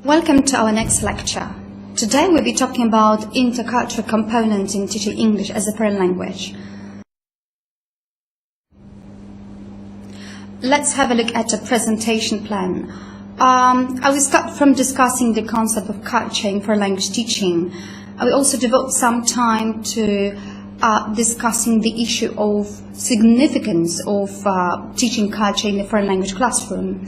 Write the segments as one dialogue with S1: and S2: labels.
S1: Welcome to our next lecture. Today we'll be talking about intercultural components in teaching English as a foreign language. Let's have a look at the presentation plan. I will start from discussing the concept of culture in foreign language teaching. I will also devote some time to discussing the issue of significance of teaching culture in the foreign language classroom.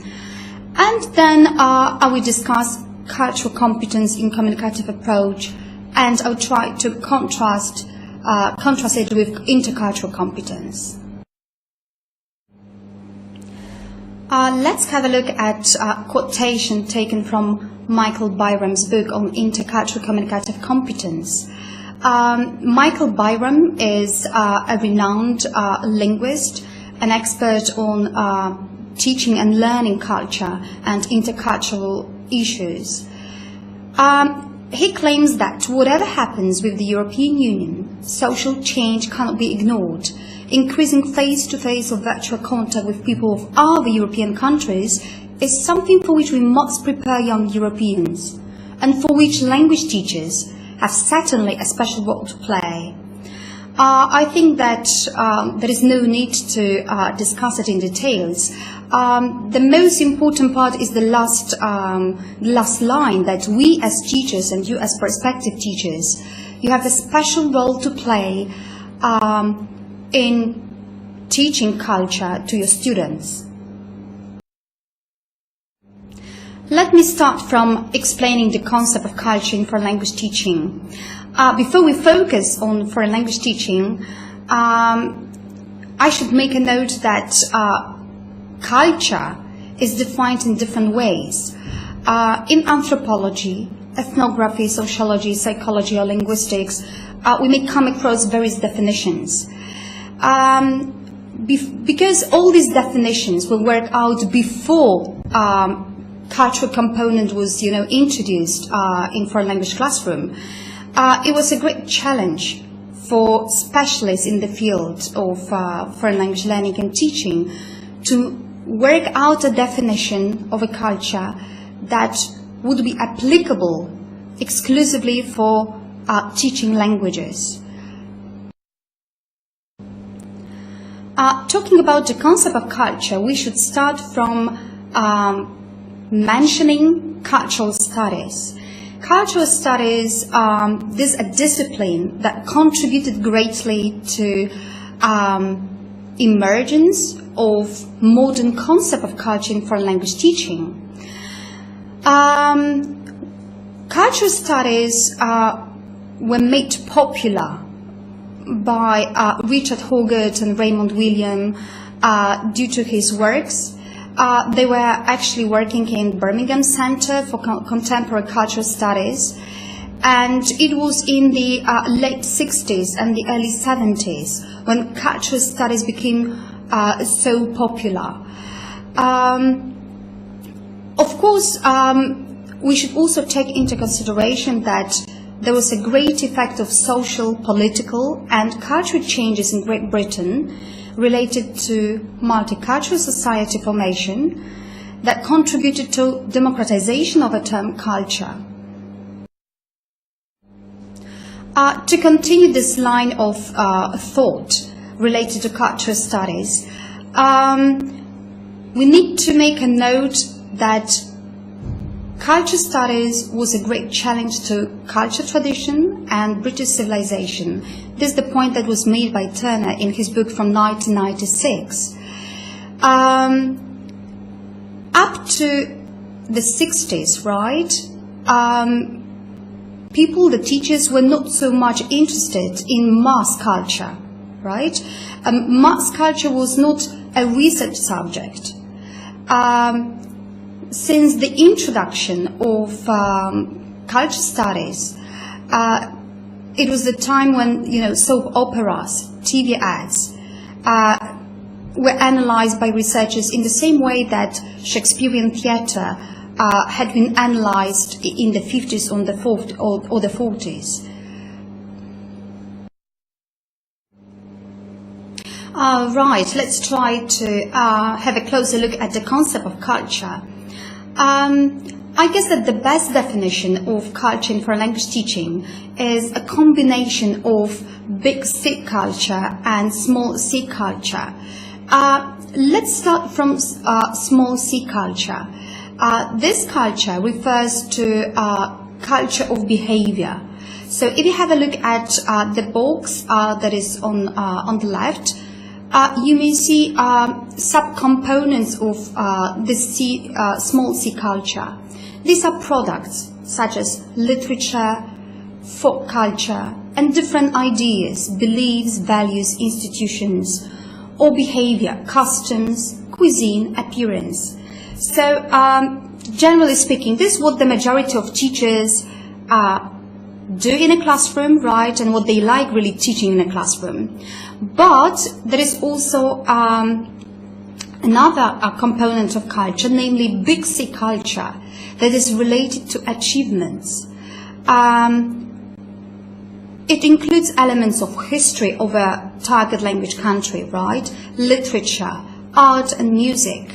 S1: And then I will discuss cultural competence in communicative approach, and I'll try to contrast it with intercultural competence. Let's have a look at a quotation taken from Michael Byram's book on intercultural communicative competence. Michael Byram is a renowned linguist, an expert on teaching and learning culture and intercultural issues. He claims that whatever happens with the European Union, social change cannot be ignored. Increasing face-to-face or virtual contact with people of other European countries is something for which we must prepare young Europeans, and for which language teachers have certainly a special role to play. I think that there is no need to discuss it in details. The most important part is the last line, that we as teachers and you as prospective teachers, you have a special role to play in teaching culture to your students. Let me start from explaining the concept of culture in foreign language teaching. Before we focus on foreign language teaching, I should make a note that culture is defined in different ways. In anthropology, ethnography, sociology, psychology, or linguistics, we may come across various definitions. Because all these definitions will work out before cultural component was, introduced in foreign language classroom, it was a great challenge for specialists in the field of foreign language learning and teaching to work out a definition of a culture that would be applicable exclusively for teaching languages. Talking about the concept of culture, we should start from mentioning cultural studies. Cultural studies is a discipline that contributed greatly to emergence of modern concept of culture in foreign language teaching. Cultural studies were made popular by Richard Hoggart and Raymond William due to his works. They were actually working in Birmingham Center for Contemporary Cultural Studies, and it was in the late 60s and the early 70s when cultural studies became so popular. Of course, we should also take into consideration that there was a great effect of social, political, and cultural changes in Great Britain related to multicultural society formation that contributed to democratization of the term culture. To continue this line of thought related to cultural studies, we need to make a note that culture studies was a great challenge to culture tradition and British civilization. This is the point that was made by Turner in his book from 1996. Up to the 60s, right, the teachers were not so much interested in mass culture, right? Mass culture was not a research subject. Since the introduction of culture studies, it was the time when soap operas, TV ads were analyzed by researchers in the same way that Shakespearean theatre had been analyzed in the 50s or the 40s. Right, let's try to have a closer look at the concept of culture. I guess that the best definition of culture in foreign language teaching is a combination of big C culture and small C culture. Let's start from small C culture. This culture refers to culture of behavior. So if you have a look at the box that is on the left, you may see subcomponents of this small C culture. These are products such as literature, folk culture, and different ideas, beliefs, values, institutions, or behavior, customs, cuisine, appearance. So, generally speaking, this is what the majority of teachers do in a classroom, right, and what they like really teaching in a classroom. But there is also another component of culture, namely big C culture, that is related to achievements. It includes elements of history of a target language country, right? Literature, art and music.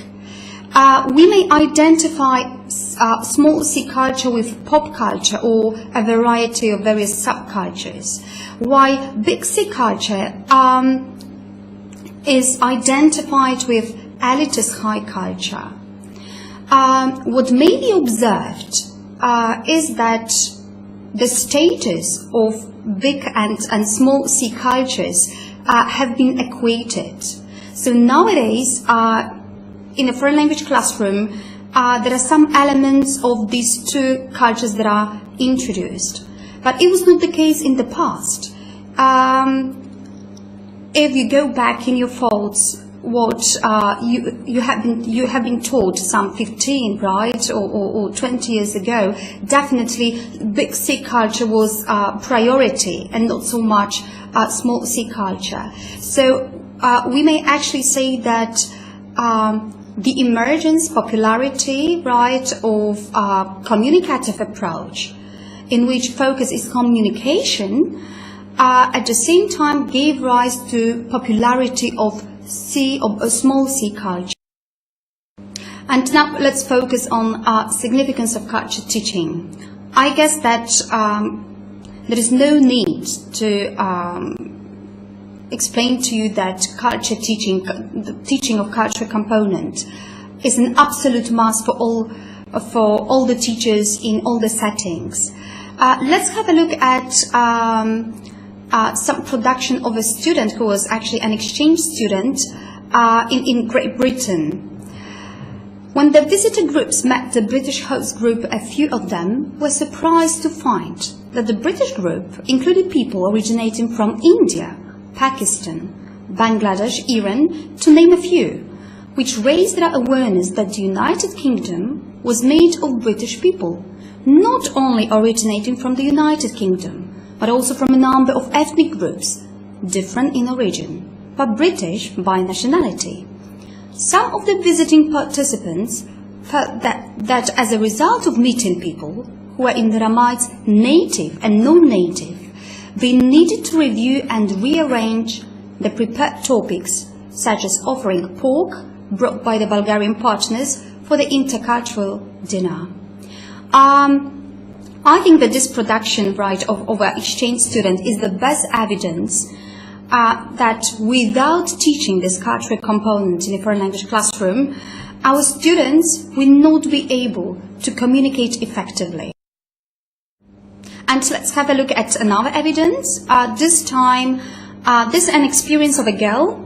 S1: We may identify small C culture with pop culture or a variety of various subcultures, while big C culture is identified with elitist high culture. What may be observed is that the status of big and small C cultures have been equated. So nowadays, in a foreign language classroom, there are some elements of these two cultures that are introduced. But it was not the case in the past. If you go back in your thoughts, what you have been taught some 15, right, or 20 years ago, definitely big C culture was priority and not so much small C culture. So we may actually say that the emergence, popularity, right, of communicative approach, in which focus is communication, at the same time gave rise to popularity of small C culture. And now let's focus on significance of culture teaching. I guess that there is no need to explain to you that culture teaching, the teaching of cultural component, is an absolute must for all the teachers in all the settings. Let's have a look at some production of a student who was actually an exchange student in Great Britain. When the visitor groups met the British host group, a few of them were surprised to find that the British group included people originating from India, Pakistan, Bangladesh, Iran, to name a few, which raised their awareness that the United Kingdom was made of British people, not only originating from the United Kingdom, but also from a number of ethnic groups, different in origin, but British by nationality. Some of the visiting participants felt that as a result of meeting people who were in their minds native and non-native, they needed to review and rearrange the prepared topics, such as offering pork brought by the Bulgarian partners for the intercultural dinner. I think that this production, right, of an exchange student is the best evidence that without teaching this cultural component in a foreign language classroom, our students will not be able to communicate effectively. And let's have a look at another evidence. This time, this is an experience of a girl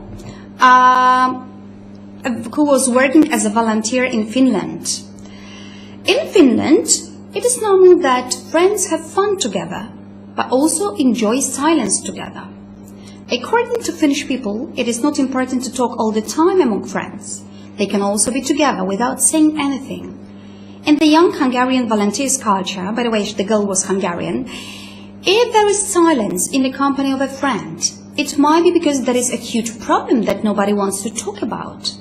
S1: who was working as a volunteer in Finland. In Finland, it is normal that friends have fun together, but also enjoy silence together. According to Finnish people, it is not important to talk all the time among friends. They can also be together without saying anything. In the young Hungarian volunteers culture, by the way, the girl was Hungarian, if there is silence in the company of a friend, it might be because there is a huge problem that nobody wants to talk about.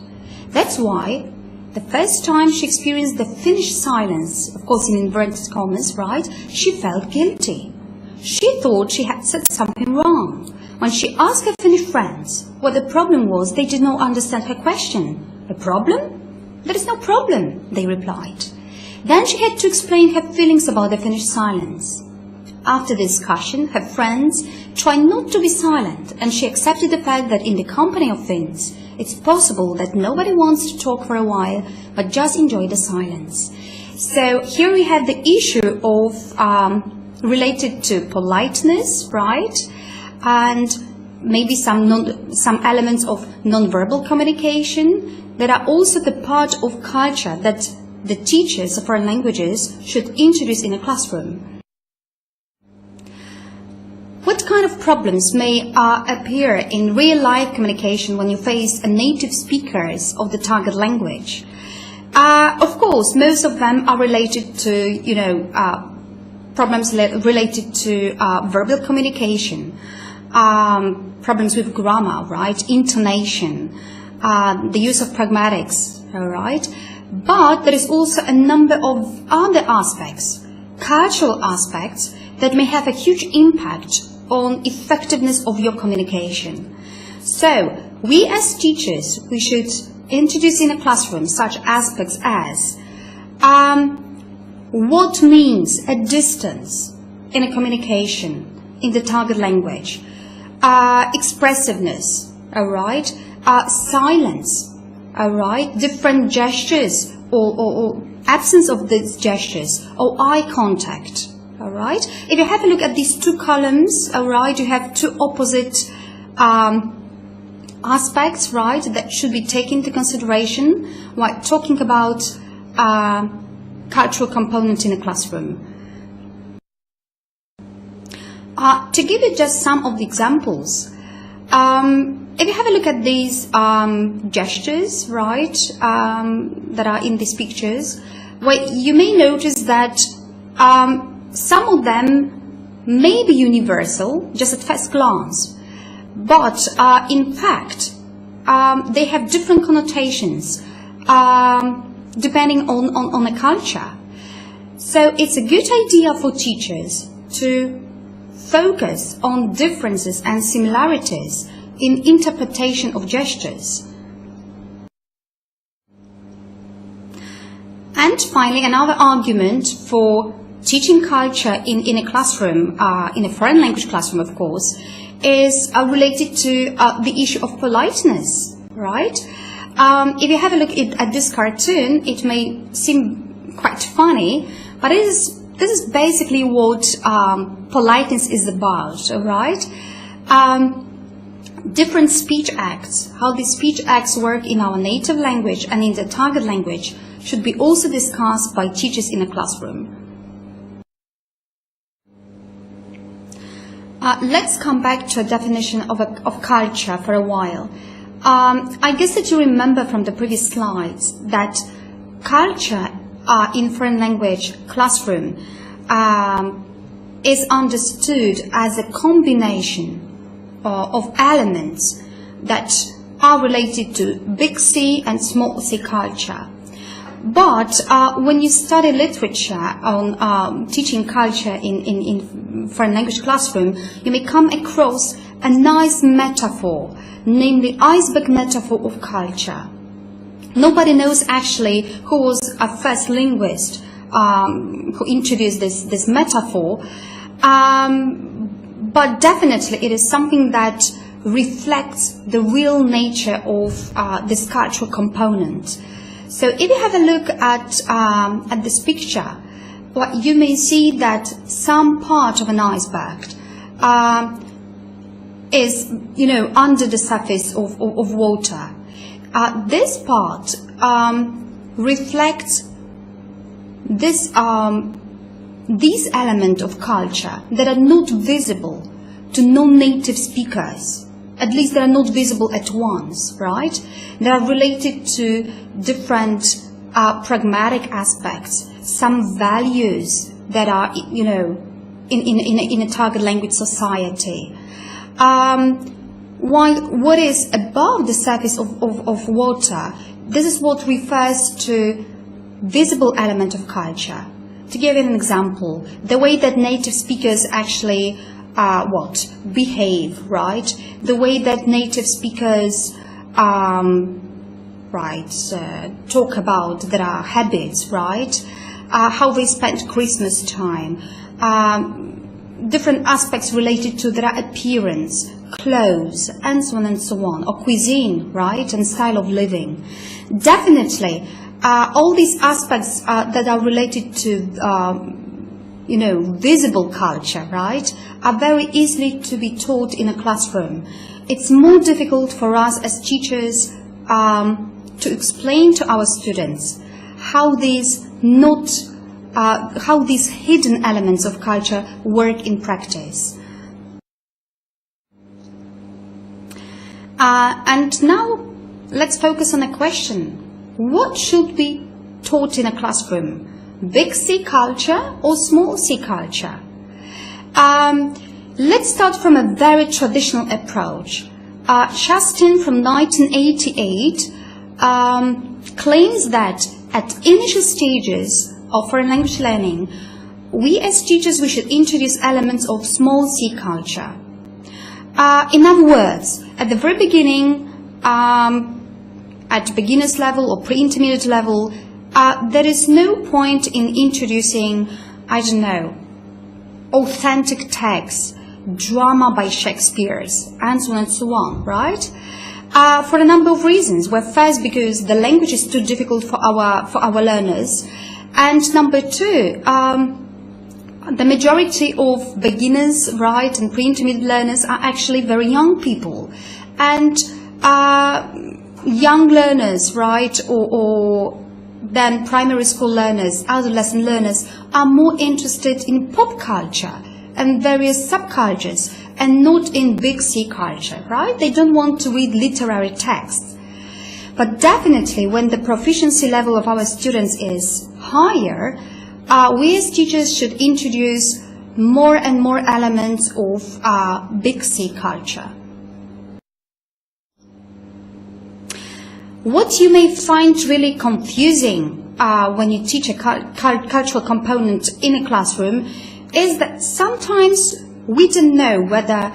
S1: That's why the first time she experienced the Finnish silence, of course in inverted commas, right, she felt guilty. She thought she had said something wrong. When she asked her Finnish friends what the problem was, they did not understand her question. A problem? There is no problem, they replied. Then she had to explain her feelings about the Finnish silence. After the discussion, her friends tried not to be silent, and she accepted the fact that in the company of Finns, it's possible that nobody wants to talk for a while, but just enjoy the silence. So here we have the issue of related to politeness, right? And maybe some elements of non-verbal communication that are also the part of culture that the teachers of foreign languages should introduce in a classroom. What kind of problems may appear in real-life communication when you face native speakers of the target language? Of course, most of them are related to, problems related to verbal communication, problems with grammar, right, intonation, the use of pragmatics, all right? But there is also a number of other aspects, cultural aspects, that may have a huge impact on effectiveness of your communication. So, we as teachers, we should introduce in a classroom such aspects as what means a distance in a communication in the target language, expressiveness, all right, silence, all right, different gestures or absence of these gestures, or eye contact. All right. If you have a look at these two columns, all right, you have two opposite aspects, right, that should be taken into consideration while talking about cultural component in a classroom. To give you just some of the examples, if you have a look at these gestures, right, that are in these pictures, well, you may notice that some of them may be universal, just at first glance, but in fact, they have different connotations depending on a culture. So it's a good idea for teachers to focus on differences and similarities in interpretation of gestures. And finally, another argument for teaching culture in a classroom, in a foreign language classroom, of course, is related to the issue of politeness, right? If you have a look at this cartoon, it may seem quite funny, but this is basically what politeness is about, all right? Different speech acts, how these speech acts work in our native language and in the target language should be also discussed by teachers in a classroom. Let's come back to a definition of culture for a while. I guess that you remember from the previous slides that culture in foreign language classroom is understood as a combination of elements that are related to big C and small c culture. But when you study literature on teaching culture in foreign language classroom, you may come across a nice metaphor, namely iceberg metaphor of culture. Nobody knows actually who was a first linguist who introduced this metaphor, but definitely it is something that reflects the real nature of this cultural component. So if you have a look at this picture, well, you may see that some part of an iceberg is, under the surface of water. This part reflects these elements of culture that are not visible to non-native speakers. At least they are not visible at once, right? They are related to different pragmatic aspects, some values that are, in a target language society. While what is above the surface of water, this is what refers to visible element of culture. To give you an example, the way that native speakers actually behave, right? The way that native speakers talk about their habits, right? how they spend Christmas time, different aspects related to their appearance, clothes, and so on and so on, or cuisine, right, and style of living. Definitely, all these aspects that are related to, visible culture, right, are very easily to be taught in a classroom. It's more difficult for us as teachers to explain to our students how these hidden elements of culture work in practice. And now let's focus on a question. What should be taught in a classroom? Big C culture or small c culture? Let's start from a very traditional approach. Chastain from 1988 claims that at initial stages of foreign language learning, we as teachers, we should introduce elements of small c culture. In other words, at the very beginning, at beginner's level or pre-intermediate level, there is no point in introducing, I don't know, authentic texts, drama by Shakespeare, and so on and so on, right? For a number of reasons. Well, first, because the language is too difficult for our learners, and number two, the majority of beginners, right, and pre-intermediate learners are actually very young people, and young learners, right, or then primary school learners, adolescent learners are more interested in pop culture and various subcultures and not in big C culture, right? They don't want to read literary texts. But definitely when the proficiency level of our students is higher, we as teachers should introduce more and more elements of big C culture. What you may find really confusing when you teach a cultural component in a classroom is that sometimes we don't know whether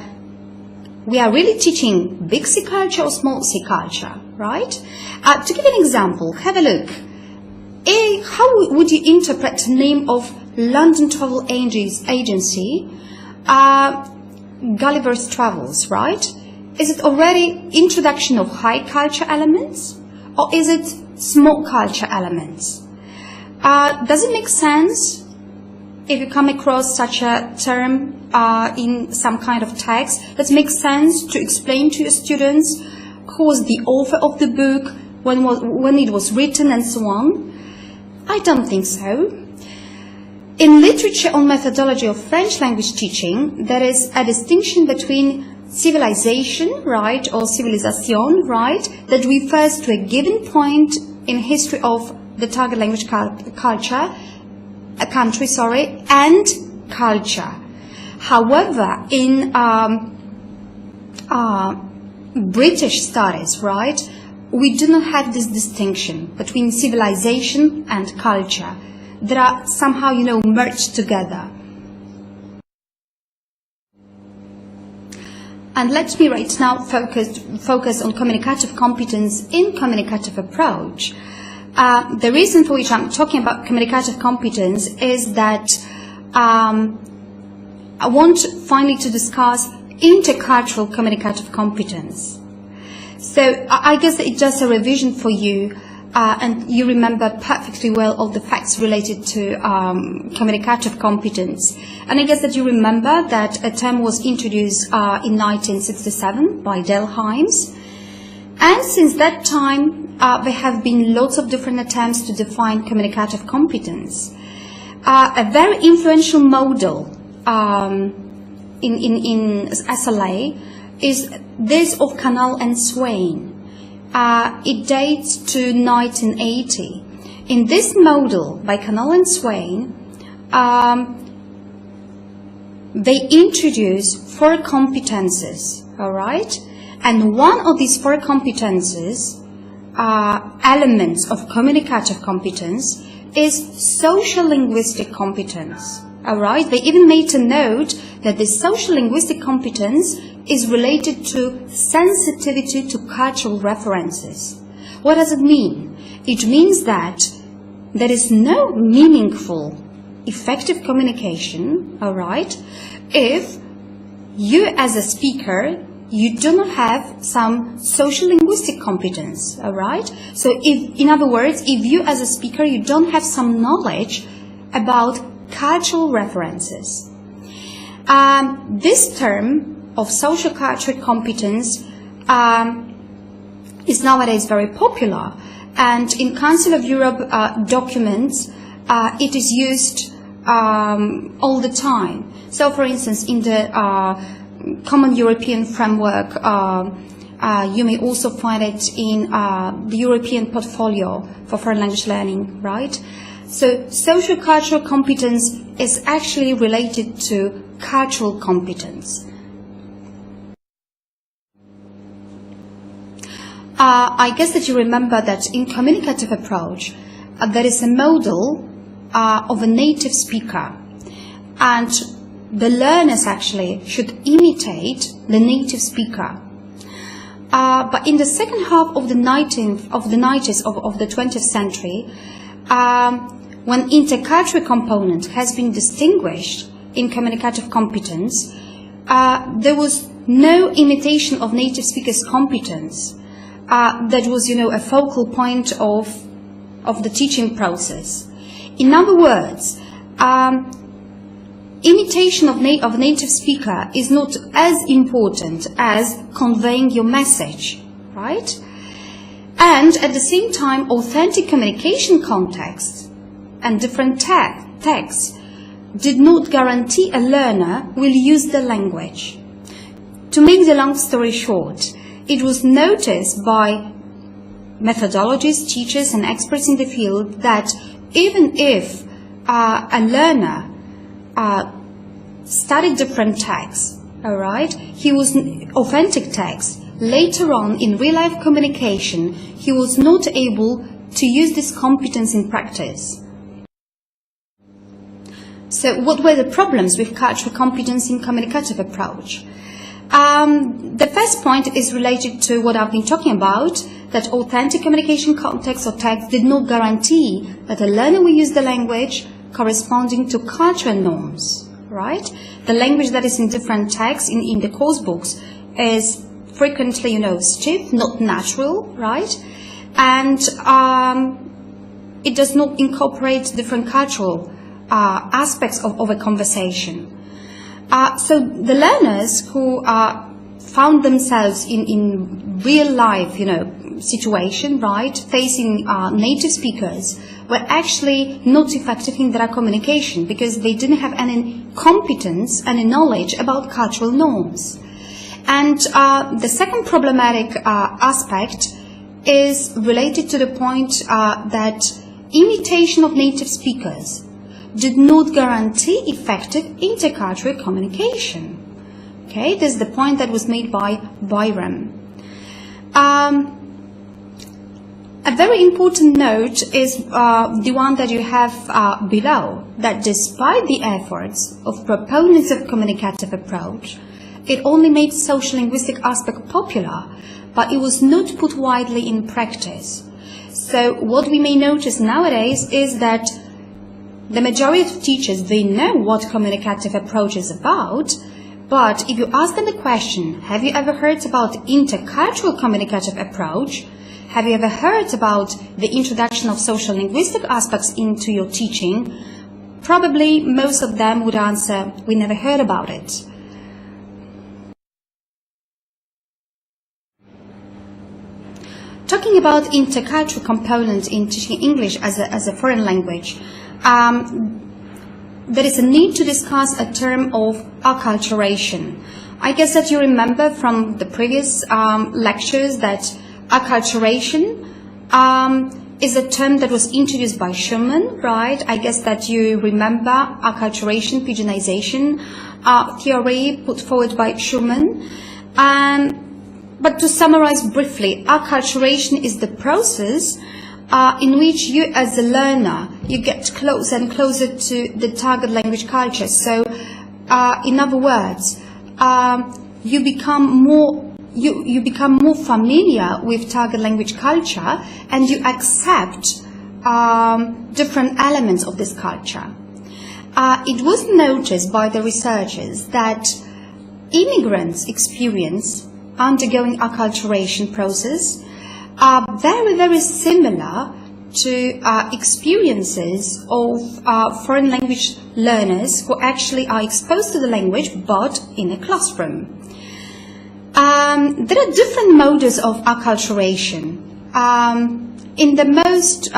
S1: we are really teaching big C culture or small C culture, right? To give an example, have a look. How would you interpret the name of London travel agency, Gulliver's Travels, right? Is it already introduction of high culture elements, or is it small culture elements? Does it make sense if you come across such a term in some kind of text? Does it make sense to explain to your students who was the author of the book, when it was written, and so on? I don't think so. In literature on methodology of French language teaching, there is a distinction between civilization, right, or civilisation, right, that refers to a given point in history of the target language country, and culture. However, in British studies, right, we do not have this distinction between civilization and culture. They are somehow, merged together. And let me right now focus on communicative competence in communicative approach. The reason for which I'm talking about communicative competence is that I want finally to discuss intercultural communicative competence. So I guess it's just a revision for you, and you remember perfectly well all the facts related to communicative competence. And I guess that you remember that a term was introduced in 1967 by Dale Himes. And since that time, there have been lots of different attempts to define communicative competence. A very influential model in SLA is this of Canal and Swain. It dates to 1980. In this model by Canal and Swain, they introduce 4 competences, all right? And one of these 4 competences, elements of communicative competence, is social linguistic competence, all right? They even made a note that the social linguistic competence is related to sensitivity to cultural references. What does it mean? It means that there is no meaningful, effective communication, all right, if you as a speaker, you do not have some social linguistic competence, all right? So if, in other words, if you as a speaker, you don't have some knowledge about cultural references. This term of social cultural competence is nowadays very popular, and in Council of Europe documents, it is used all the time. So, for instance, in the Common European Framework, you may also find it in the European Portfolio for Foreign Language Learning, right? So, social cultural competence is actually related to cultural competence. I guess that you remember that in communicative approach, there is a model of a native speaker, and the learners actually should imitate the native speaker. But in the second half of the 90s of the 20th century, when intercultural component has been distinguished in communicative competence, there was no imitation of native speakers' competence. That was, a focal point of the teaching process. In other words, imitation of native speaker is not as important as conveying your message, right? And at the same time, authentic communication context and different texts did not guarantee a learner will use the language. To make the long story short, it was noticed by methodologists, teachers, and experts in the field that even if a learner studied different texts, all right, he was authentic text. Later on, in real-life communication, he was not able to use this competence in practice. So, what were the problems with cultural competence in communicative approach? The first point is related to what I've been talking about, that authentic communication context or text did not guarantee that a learner will use the language corresponding to cultural norms, right? The language that is in different texts in the course books is frequently, stiff, not natural, right? And it does not incorporate different cultural aspects of a conversation. So the learners who found themselves in real life, situation, right, facing native speakers, were actually not effective in their communication because they didn't have any competence, any knowledge about cultural norms. And the second problematic aspect is related to the point that imitation of native speakers did not guarantee effective intercultural communication. Okay, this is the point that was made by Byram. A very important note is the one that you have below, that despite the efforts of proponents of communicative approach, it only made social linguistic aspect popular, but it was not put widely in practice. So what we may notice nowadays is that the majority of teachers, they know what communicative approach is about, but if you ask them the question, have you ever heard about intercultural communicative approach? Have you ever heard about the introduction of social linguistic aspects into your teaching? Probably most of them would answer, we never heard about it. Talking about intercultural component in teaching English as a foreign language, there is a need to discuss a term of acculturation. I guess that you remember from the previous lectures that acculturation is a term that was introduced by Schumann, right? I guess that you remember acculturation, pigeonization theory put forward by Schumann. But to summarize briefly, acculturation is the process in which you as a learner, you get closer and closer to the target language culture. So, in other words, you become more familiar with target language culture, and you accept different elements of this culture. It was noticed by the researchers that immigrants' experience undergoing acculturation process are very, very similar to experiences of foreign language learners who actually are exposed to the language but in a classroom. There are different modes of acculturation. In the most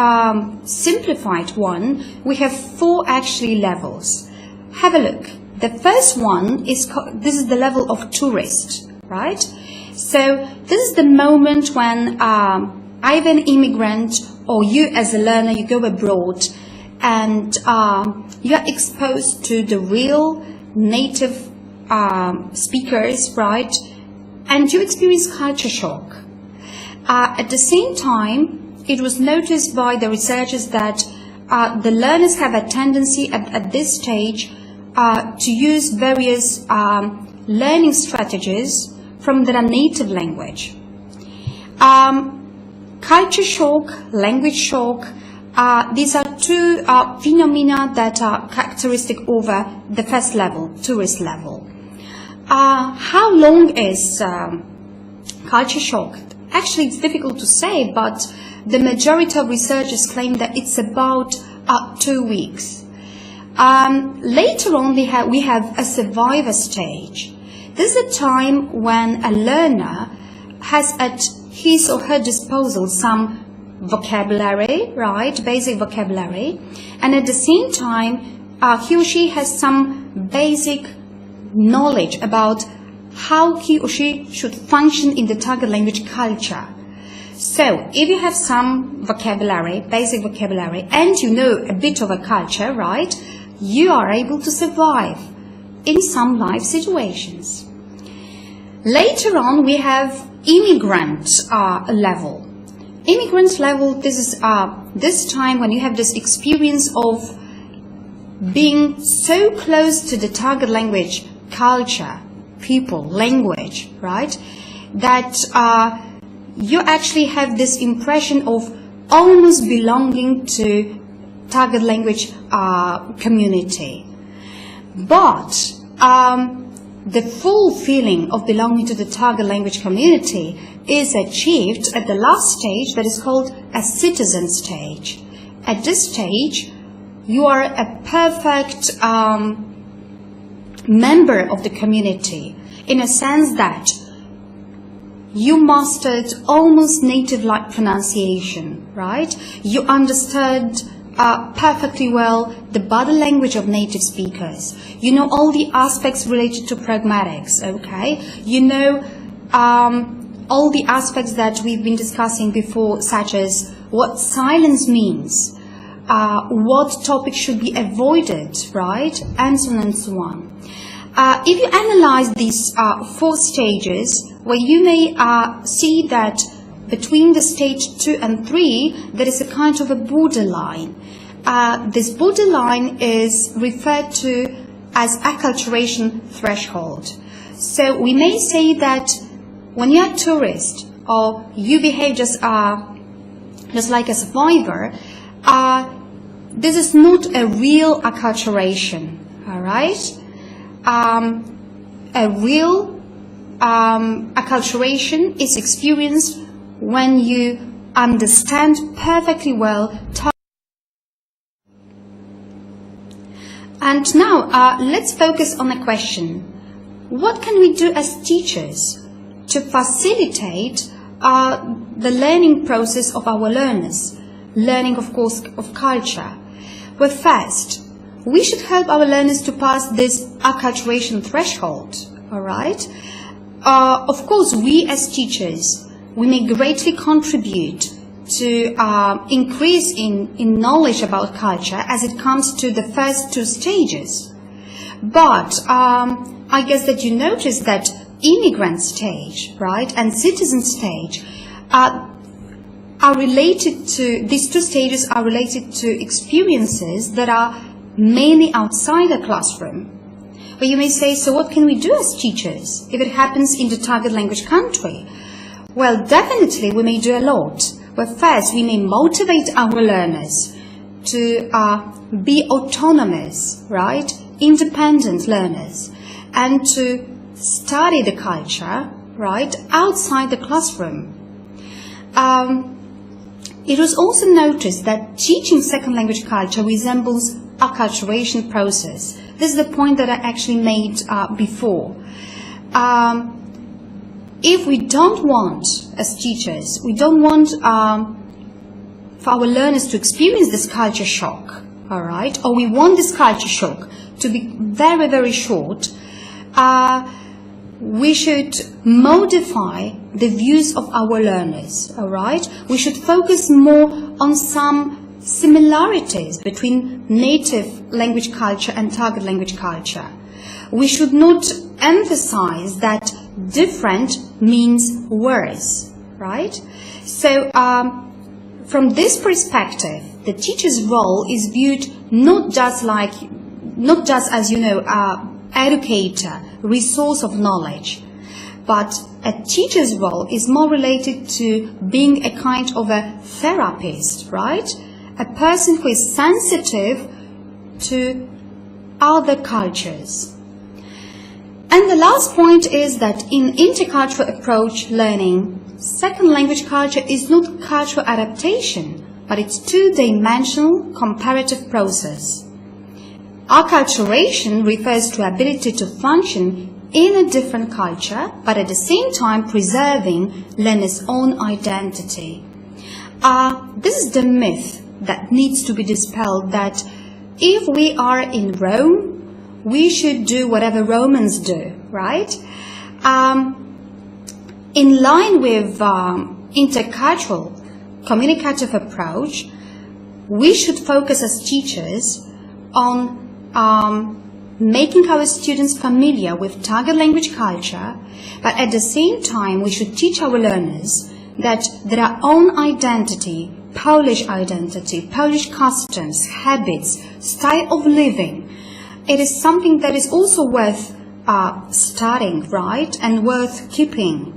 S1: simplified one, we have 4 actually levels. Have a look. The first one is, this is the level of tourist, right? So this is the moment when either an immigrant or you as a learner, you go abroad and you are exposed to the real native speakers, right? And you experience culture shock. At the same time, it was noticed by the researchers that the learners have a tendency at this stage to use various learning strategies from their native language. Culture shock, language shock, these are 2 phenomena that are characteristic over the first level, tourist level. How long is culture shock? Actually, it's difficult to say, but the majority of researchers claim that it's about 2 weeks. Later on, we have a survivor stage. This is a time when a learner has at his or her disposal some vocabulary, right, basic vocabulary, and at the same time, he or she has some basic knowledge about how he or she should function in the target language culture. So, if you have some vocabulary, basic vocabulary, and you know a bit of a culture, right, you are able to survive in some life situations. Later on, we have immigrant level. Immigrant level, this is this time when you have this experience of being so close to the target language culture, people, language, right, that you actually have this impression of almost belonging to target language community. But the full feeling of belonging to the target language community is achieved at the last stage that is called a citizen stage. At this stage, you are a perfect member of the community in a sense that you mastered almost native-like pronunciation, right? You understood perfectly well the body language of native speakers. You know all the aspects related to pragmatics, okay? You know all the aspects that we've been discussing before, such as what silence means, what topics should be avoided, right? And so on and so on. If you analyze these 4 stages, well, you may see that between the stage 2 and 3, there is a kind of a borderline. This borderline is referred to as acculturation threshold. So we may say that when you're a tourist or you behave just like a survivor, this is not a real acculturation, all right? A real acculturation is experienced when you understand perfectly well. And now let's focus on a question. What can we do as teachers to facilitate the learning process of our learners? Learning, of course, of culture. Well, first, we should help our learners to pass this acculturation threshold, all right? Of course, we as teachers, we may greatly contribute to increase in knowledge about culture as it comes to the first 2 stages. But I guess that you notice that immigrant stage, right, and citizen stage are related to, these 2 stages are related to experiences that are mainly outside the classroom. But you may say, so what can we do as teachers if it happens in the target language country? Well, definitely we may do a lot. where first we may motivate our learners to be autonomous, right, independent learners, and to study the culture, right, outside the classroom. It was also noticed that teaching second language culture resembles acculturation process. This is the point that I actually made before. If we don't want, as teachers, we don't want for our learners to experience this culture shock, all right, or we want this culture shock to be very, very short, we should modify the views of our learners, all right? We should focus more on some similarities between native language culture and target language culture. We should not emphasize that different means worse, right? So from this perspective, the teacher's role is viewed not just as, you know, educator, resource of knowledge, but a teacher's role is more related to being a kind of a therapist, right? A person who is sensitive to other cultures. And the last point is that in intercultural approach learning, second language culture is not cultural adaptation, but it's two-dimensional comparative process. Acculturation refers to ability to function in a different culture, but at the same time preserving learner's own identity. This is the myth that needs to be dispelled, that if we are in Rome, we should do whatever Romans do, right? In line with intercultural communicative approach, we should focus as teachers on making our students familiar with target language culture, but at the same time we should teach our learners that their own identity, Polish customs, habits, style of living, it is something that is also worth studying, right, and worth keeping.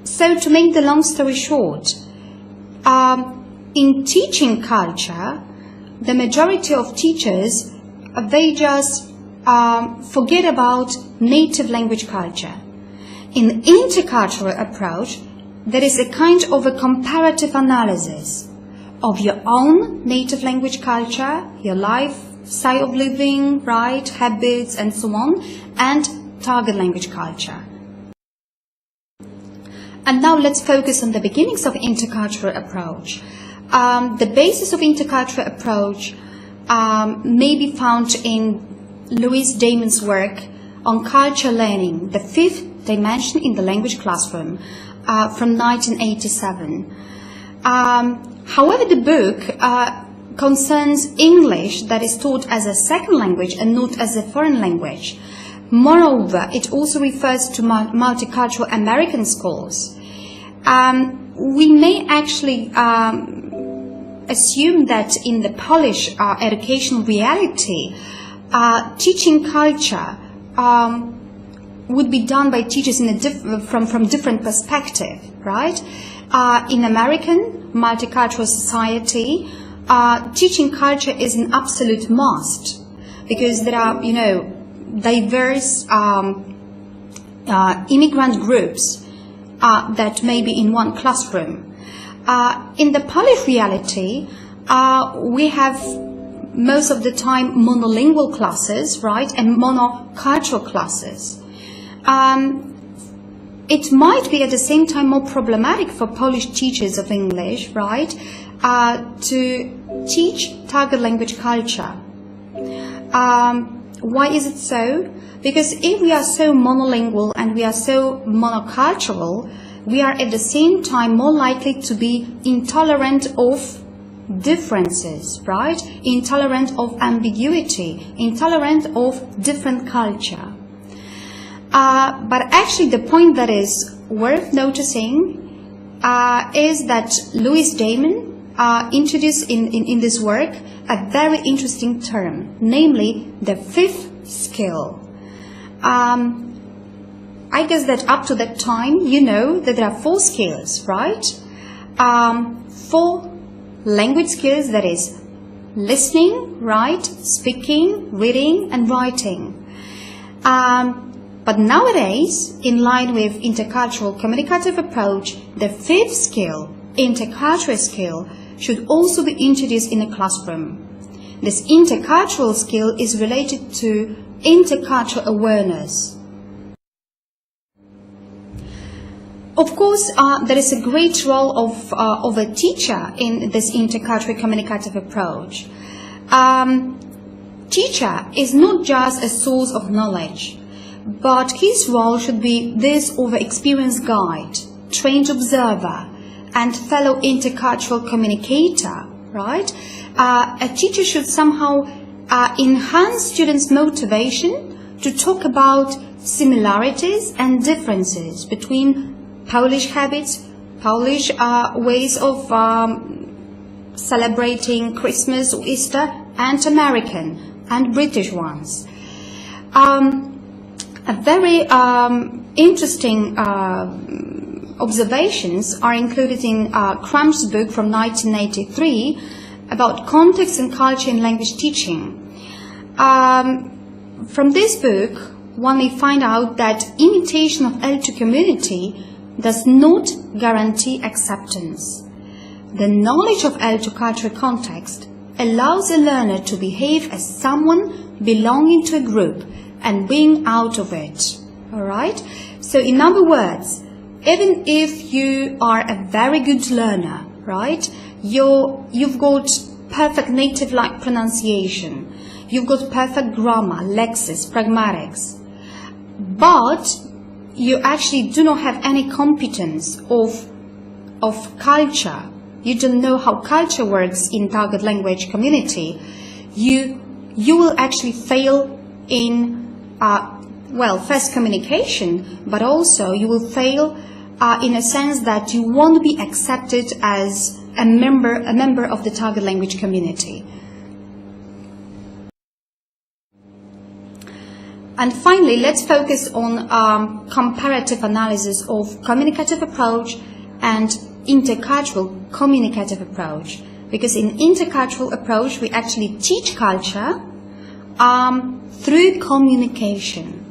S1: So to make the long story short, in teaching culture, the majority of teachers, they just forget about native language culture. In intercultural approach, there is a kind of a comparative analysis of your own native language culture, your life, style of living, right, habits, and so on, and target language culture. And now let's focus on the beginnings of intercultural approach. The basis of intercultural approach may be found in Louise Damon's work on culture learning, the fifth dimension in the language classroom, from 1987. However, the book concerns English that is taught as a second language and not as a foreign language. Moreover, it also refers to multicultural American schools. We may actually assume that in the Polish educational reality, teaching culture would be done by teachers in from different perspective, right? In American multicultural society, teaching culture is an absolute must, because there are, you know, diverse immigrant groups that may be in one classroom. In the Polish reality, we have most of the time monolingual classes, right, and monocultural classes. It might be at the same time more problematic for Polish teachers of English, right, to teach target language culture. Why is it so? Because if we are so monolingual and we are so monocultural, we are at the same time more likely to be intolerant of differences, right? Intolerant of ambiguity, intolerant of different culture. But actually the point that is worth noticing is that Louise Damon introduced in this work a very interesting term, namely the fifth skill. I guess that up to that time, you know that there are 4 skills, right? 4 language skills, that is listening, right, speaking, reading, and writing. But nowadays, in line with intercultural communicative approach, the 5th skill, intercultural skill, should also be introduced in a classroom. This intercultural skill is related to intercultural awareness. Of course, there is a great role of a teacher in this intercultural communicative approach. Teacher is not just a source of knowledge, but his role should be this of an experienced guide, trained observer, and fellow intercultural communicator, right? A teacher should somehow enhance students' motivation to talk about similarities and differences between Polish habits, Polish ways of celebrating Christmas or Easter, and American and British ones. A very interesting observations are included in Crump's book from 1983 about context and culture in language teaching. From this book, one may find out that imitation of L2 community does not guarantee acceptance. The knowledge of L2 cultural context allows a learner to behave as someone belonging to a group and being out of it. Alright? So in other words, even if you are a very good learner, right, you've got perfect native-like pronunciation, you've got perfect grammar, lexis, pragmatics, but you actually do not have any competence of culture, you don't know how culture works in target language community, you will actually fail in first communication, but also you will fail in a sense that you won't be accepted as a member of the target language community. And finally, let's focus on comparative analysis of communicative approach and intercultural communicative approach. Because in intercultural approach, we actually teach culture through communication.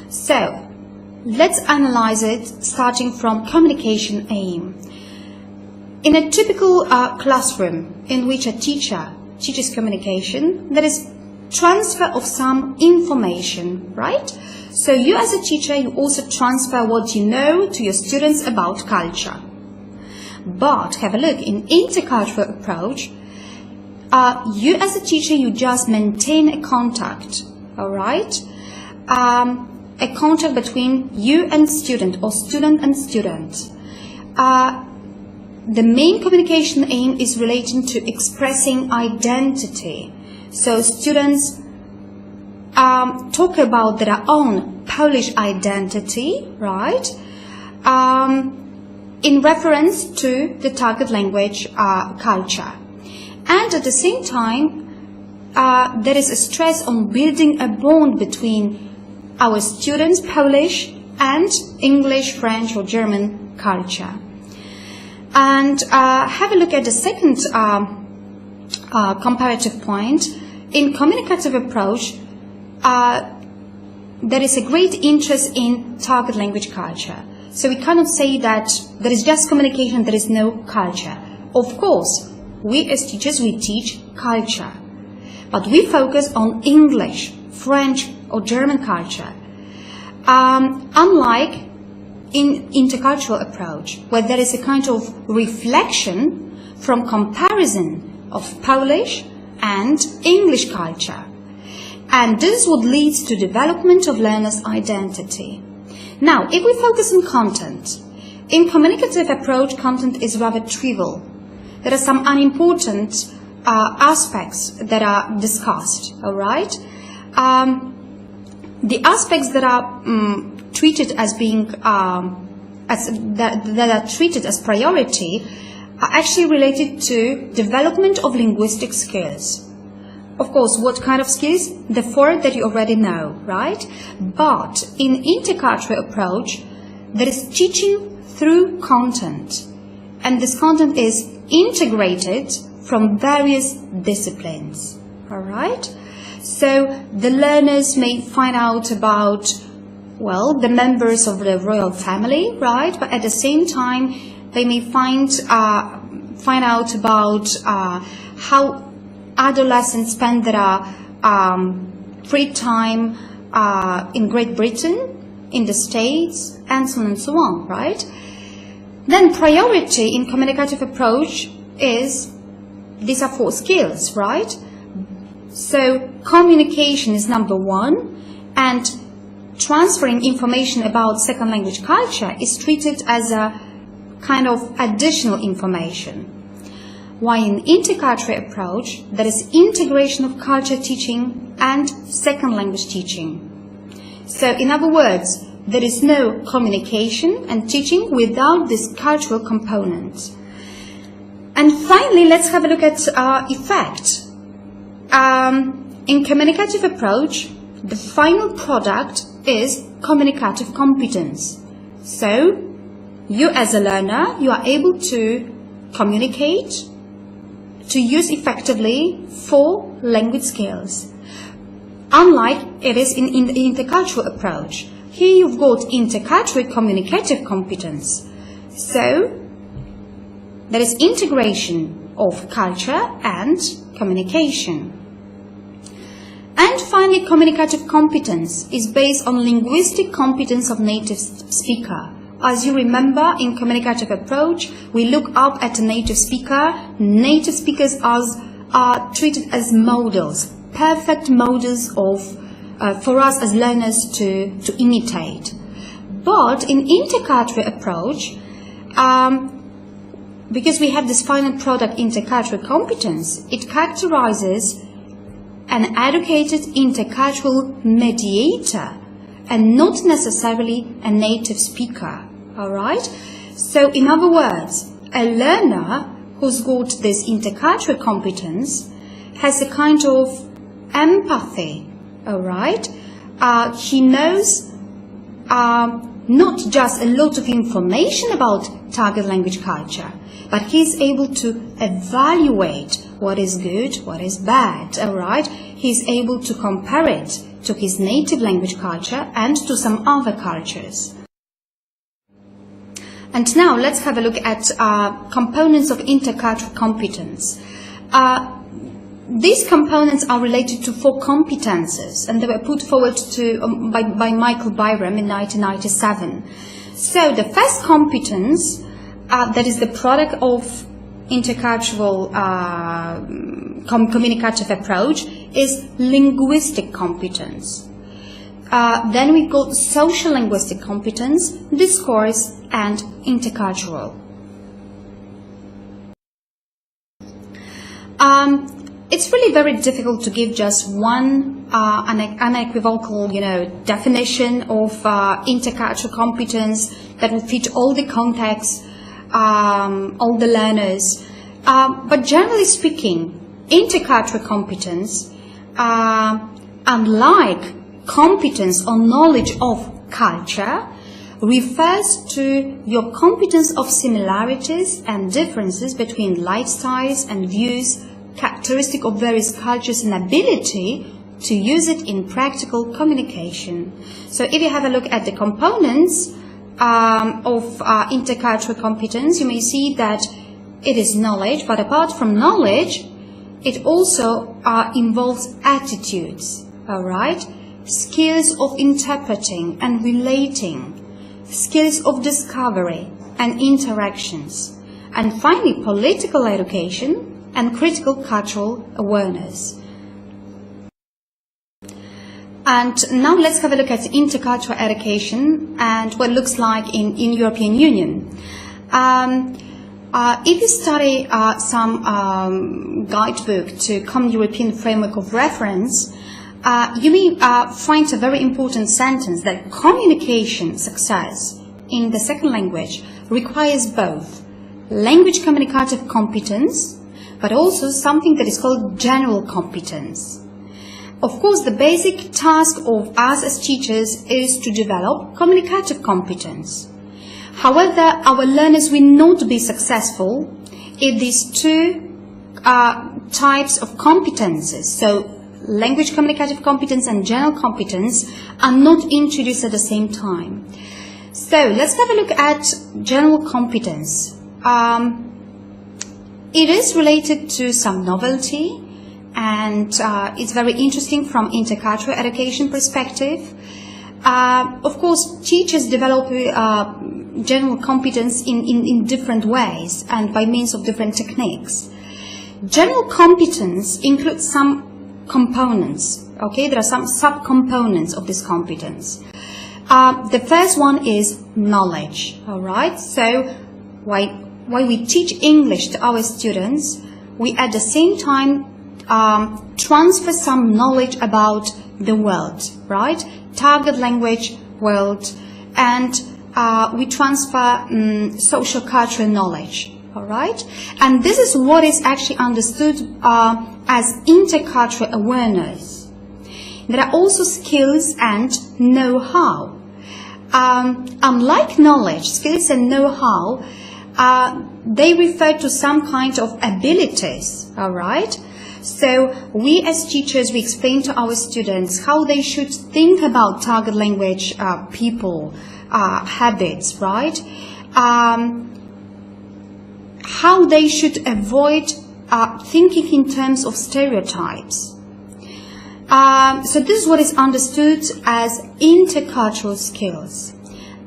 S1: So, let's analyze it starting from communication aim. In a typical classroom in which a teacher teaches communication, there is transfer of some information, right? So you as a teacher, you also transfer what you know to your students about culture. But have a look, in intercultural approach, you as a teacher, you just maintain a contact, all right? A contact between you and student or student and student. The main communication aim is relating to expressing identity. So students talk about their own Polish identity, right? In reference to the target language culture. And at the same time, there is a stress on building a bond between our students' Polish and English, French or German culture. And have a look at the second comparative point. In communicative approach, there is a great interest in target language culture. So we cannot say that there is just communication, there is no culture. Of course, we as teachers, we teach culture. But we focus on English, French or German culture. Unlike in intercultural approach, where there is a kind of reflection from comparison of Polish and English culture. And this is what leads to development of learners' identity. Now, if we focus on content, in communicative approach, content is rather trivial. There are some unimportant aspects that are discussed, all right? The aspects that are treated as being that are treated as priority are actually related to development of linguistic skills. Of course, what kind of skills? The four that you already know, right? But in intercultural approach, there is teaching through content. And this content is integrated from various disciplines, all right? So the learners may find out about, well, the members of the royal family, right? But at the same time, they may find out about how adolescents spend their free time in Great Britain, in the States, and so on and so on, right? Then priority in communicative approach is, these are four skills, right? So communication is number one, and transferring information about second language culture is treated as a kind of additional information. While in intercultural approach, there is integration of culture teaching and second language teaching. So in other words, there is no communication and teaching without this cultural component. And finally, let's have a look at effect. In communicative approach, the final product is communicative competence. So, you as a learner, you are able to communicate, to use effectively four language skills. Unlike it is in the intercultural approach. Here you've got intercultural communicative competence. So, there is integration of culture and communication. And finally, communicative competence is based on linguistic competence of native speaker. As you remember, in communicative approach, we look up at a native speaker. Native speakers are treated as models, perfect models for us as learners to imitate. But in intercultural approach, because we have this final product, intercultural competence, it characterizes an educated intercultural mediator and not necessarily a native speaker. Alright? So in other words, a learner who's got this intercultural competence has a kind of empathy. Alright? He knows not just a lot of information about target language culture, but he's able to evaluate what is good, what is bad, all right? He's able to compare it to his native language culture and to some other cultures. And now let's have a look at components of intercultural competence. These components are related to four competences, and they were put forward by Michael Byram in 1997. So the first competence, that is the product of intercultural communicative approach, is linguistic competence. Then we've got social linguistic competence, discourse, and intercultural. It's really very difficult to give just one unequivocal, definition of intercultural competence that will fit all the contexts, all the learners. But generally speaking, intercultural competence, unlike competence or knowledge of culture, refers to your competence of similarities and differences between lifestyles and views, characteristic of various cultures, and ability to use it in practical communication. So if you have a look at the components of intercultural competence, you may see that it is knowledge, but apart from knowledge, it also involves attitudes, all right? Skills of interpreting and relating, skills of discovery and interactions, and finally political education and critical cultural awareness. And now let's have a look at intercultural education and what it looks like in European Union. If you study some guidebook to Common European Framework of Reference, you may find a very important sentence that communication success in the second language requires both language communicative competence, but also something that is called general competence. Of course, the basic task of us as teachers is to develop communicative competence. However, our learners will not be successful if these two types of competences, so language communicative competence and general competence, are not introduced at the same time. So let's have a look at general competence. It is related to some novelty, and it's very interesting from intercultural education perspective. Of course, teachers develop general competence in different ways and by means of different techniques. General competence includes some components, okay? There are some subcomponents of this competence. The first one is knowledge, all right? So while we teach English to our students, we at the same time transfer some knowledge about the world, right? Target language, world, and we transfer social cultural knowledge, all right? And this is what is actually understood as intercultural awareness. There are also skills and know-how. Unlike knowledge, skills and know-how, they refer to some kind of abilities, all right? So we as teachers, we explain to our students how they should think about target language, people, habits, right? How they should avoid thinking in terms of stereotypes. So this is what is understood as intercultural skills.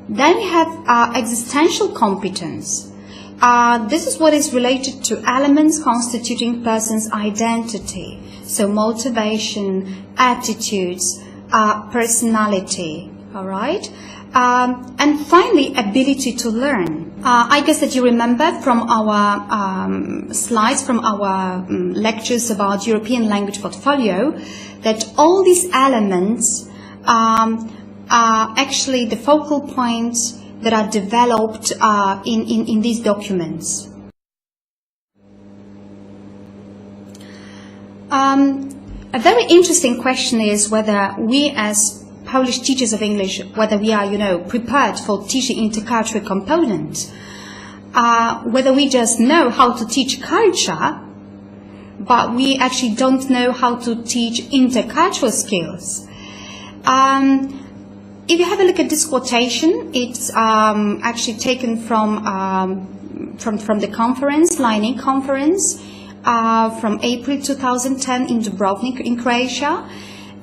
S1: Then we have existential competence. This is what is related to elements constituting person's identity. So motivation, attitudes, personality, all right? And finally, ability to learn. I guess that you remember from our slides, from our lectures about European language portfolio, that all these elements are actually the focal points that are developed in these documents. A very interesting question is whether we as Polish teachers of English, whether we are, prepared for teaching intercultural component, whether we just know how to teach culture, but we actually don't know how to teach intercultural skills. If you have a look at this quotation, it's actually taken from the conference, LETNI conference, from April 2010 in Dubrovnik in Croatia.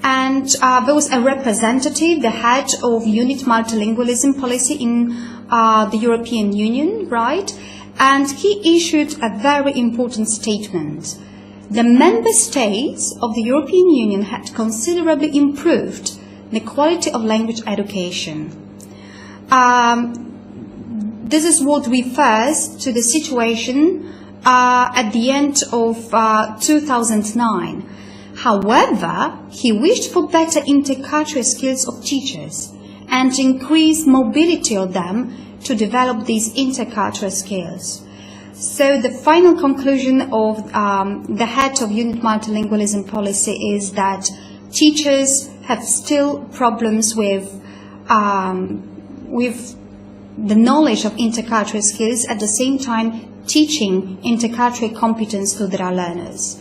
S1: And there was a representative, the head of unit multilingualism policy in the European Union, right? And he issued a very important statement. The member states of the European Union had considerably improved the quality of language education. This is what refers to the situation at the end of 2009. However, he wished for better intercultural skills of teachers and increased mobility of them to develop these intercultural skills. So the final conclusion of the head of unit multilingualism policy is that teachers have still problems with the knowledge of intercultural skills, at the same time teaching intercultural competence to their learners.